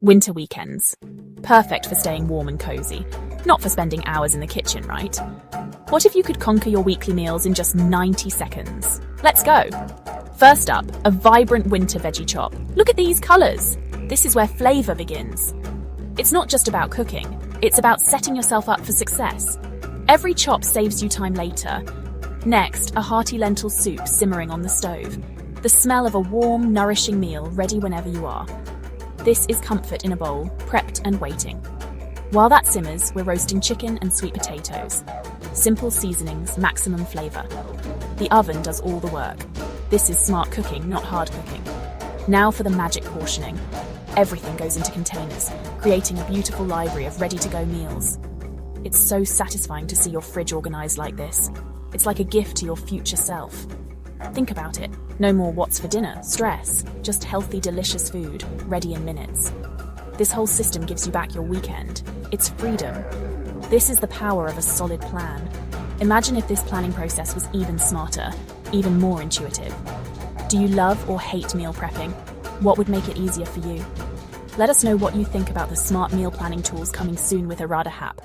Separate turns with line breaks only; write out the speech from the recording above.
Winter weekends. Perfect for staying warm and cozy, not for spending hours in the kitchen, right? What if you could conquer your weekly meals in just 90 seconds? Let's go! First up, a vibrant winter veggie chop. Look at these colours! This is where flavour begins. It's not just about cooking, it's about setting yourself up for success. Every chop saves you time later. Next, a hearty lentil soup simmering on the stove. The smell of a warm, nourishing meal ready whenever you are. This is comfort in a bowl, prepped and waiting. While that simmers, we're roasting chicken and sweet potatoes. Simple seasonings, maximum flavour. The oven does all the work. This is smart cooking, not hard cooking. Now for the magic portioning. Everything goes into containers, creating a beautiful library of ready-to-go meals. It's so satisfying to see your fridge organised like this. It's like a gift to your future self. Think about it. No more what's for dinner stress, just healthy, delicious food, ready in minutes. This whole system gives you back your weekend. It's freedom. This is the power of a solid plan. Imagine if this planning process was even smarter, even more intuitive. Do you love or hate meal prepping? What would make it easier for you? Let us know what you think about the smart meal planning tools coming soon with EradehApp.